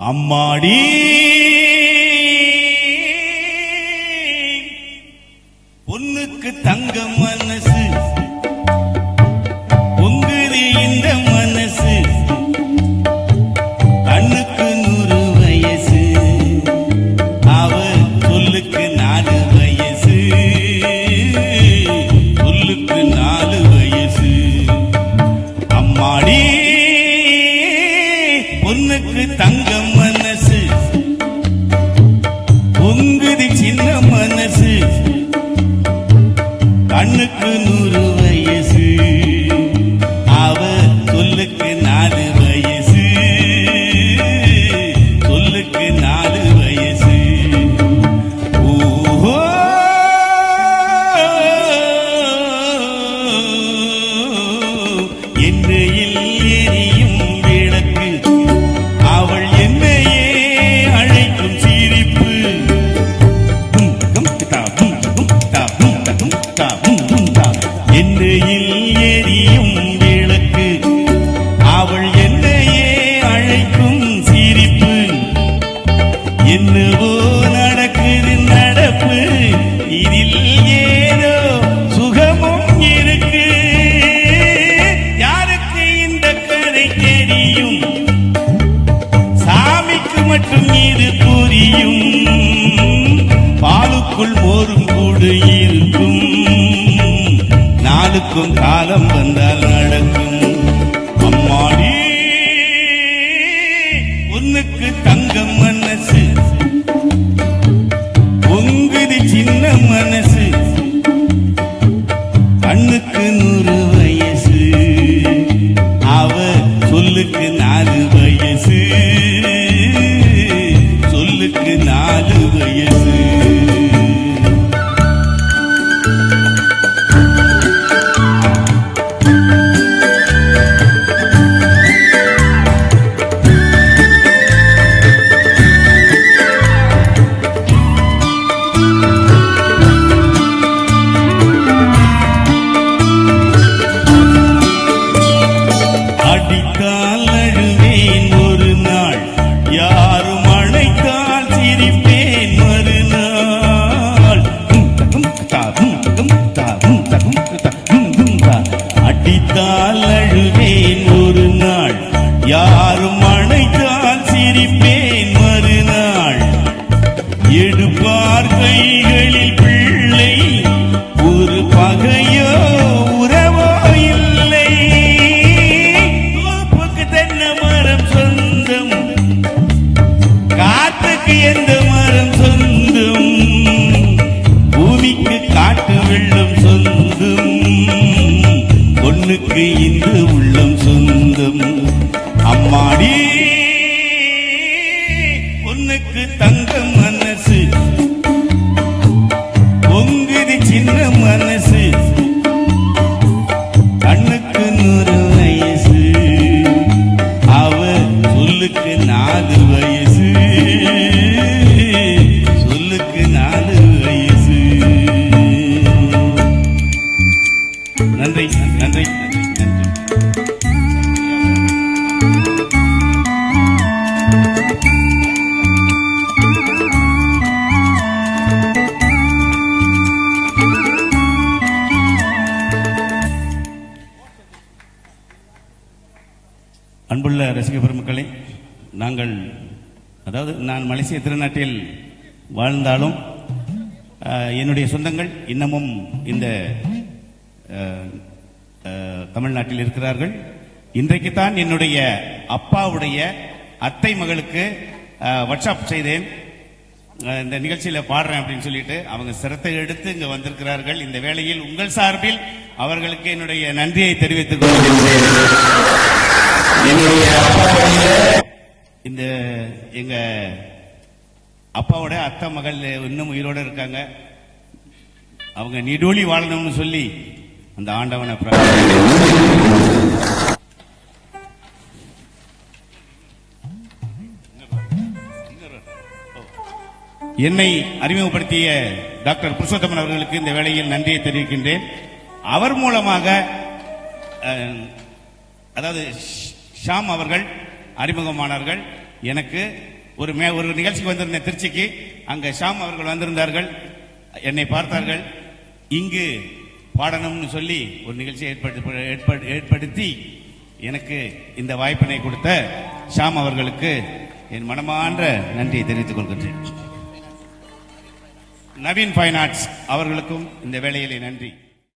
அம்மாடி பொண்ணுக்கு தங்க மனசு பொங்குது இந்த மனசு கண்ணுக்கு 100 வயசு அவ சொல்லுக்கு 4 வயசு சொல்லுக்கு 4 வயசு அம்மாடி பொண்ணுக்கு தங்க மனசு பொங்குது சின்ன மனசு கண்ணுக்கு 100 வயசு அவ சொல்லுக்கு 4 வயசு சொல்லுக்கு 4 வயசு ஓஹோ என்னையில் எரியும் விளக்கு அவள் என்னையே அழைக்கும் சிரிப்பு என்னையில் எரியும் விளக்கு அவள் என்னையே அழைக்கும் சிரிப்பு என்னவோ நடக்குது நடப்பு இதில் ஏதோ சுகமும் இருக்கு யாருக்கு இந்த கதை தெரியும் சாமிக்கு மட்டும் இது புரியும் பாலுக்குள் மோரும் கூடு இருக்கும் நாளுக்கும் காலம் வந்தால் நடக்கும் அம்மாடி பொண்ணுக்கு தங்க மனசு பொங்குது சின்ன மனசு கண்ணுக்கு 100 வயசு அவ சொல்லுக்கு 4 வயசு சொல்லுக்கு 4 வயசு அடித்தால் அழுவேன் ஒரு நாள் யாரும் அழைத்தால் சிரிப்பேன் மறுநாள் அடித்தால் அழுவேன் ஒரு நாள் யாரும் அழைத்தால் சிரிப்பேன் மறுநாள் எடுப்பார் கைகளில் பிள்ளை ஒரு பகையோ உறவோ இல்லை தோப்புக்கு தென்னை மரம் சொந்தம் காத்துக்கு எந்த மரம் சொந்தம் பூமிக்கு காட்டு வெள்ளம் சொந்தம் பொண்ணுக்கு இந்த உள்ளம் சொந்தம் அம்மாடி பொண்ணுக்கு தங்க மனசு பொங்குது சின்ன மனசு கண்ணுக்கு 100 வயசு அவ சொல்லுக்கு 4 வயசு சொல்லுக்கு 4 வயசு நன்றி நன்றி நன்றி அன்புள்ள ரசிக பெருமக்களே, நாங்கள் அதாவது நான் மலேசிய திருநாட்டில் வாழ்ந்தாலும் என்னுடைய சொந்தங்கள் இன்னமும் இந்த தமிழ்நாட்டில் இருக்கிறார்கள். இன்றைக்குத்தான் என்னுடைய அப்பாவுடைய அத்தை மகளுக்கு ஒர்க் ஷாப் செய்தேன். இந்த நிகழ்ச்சியில பாடுறேன் அப்படின்னு சொல்லிட்டு அவங்க சிரத்தை எடுத்து இங்க வந்திருக்கிறார்கள். இந்த வேளையில் உங்கள் சார்பில் அவர்களுக்கு என்னுடைய நன்றியை தெரிவித்துக் கொள்கிறேன். இந்த எங்க அப்பாவோட அத்தை மகள் இன்னும் உயிரோட இருக்காங்க. அவங்க நீடோழி வாழணும்னு சொல்லி அந்த ஆண்டவனை என்னை அறிமுகப்படுத்திய டாக்டர் புருஷோத்தமன் அவர்களுக்கு இந்த வேளையில் நன்றியை தெரிவிக்கின்றேன். அவர் மூலமாக அதாவது ஷாம் அவர்கள் அறிமுகமானார்கள். எனக்கு ஒரு நிகழ்ச்சிக்கு வந்திருந்தேன் திருச்சிக்கு. அங்க ஷாம் அவர்கள் வந்திருந்தார்கள், என்னை பார்த்தார்கள். இங்கு பாடணும்னு சொல்லி ஒரு நிகழ்ச்சியை ஏற்படுத்தி எனக்கு இந்த வாய்ப்பினை கொடுத்த ஷாம் அவர்களுக்கு என் மனமார்ந்த நன்றியை தெரிவித்துக் கொள்கின்றேன். நவீன் ஃபைன் ஆர்ட்ஸ் அவர்களுக்கும் இந்த வேளையிலே நன்றி.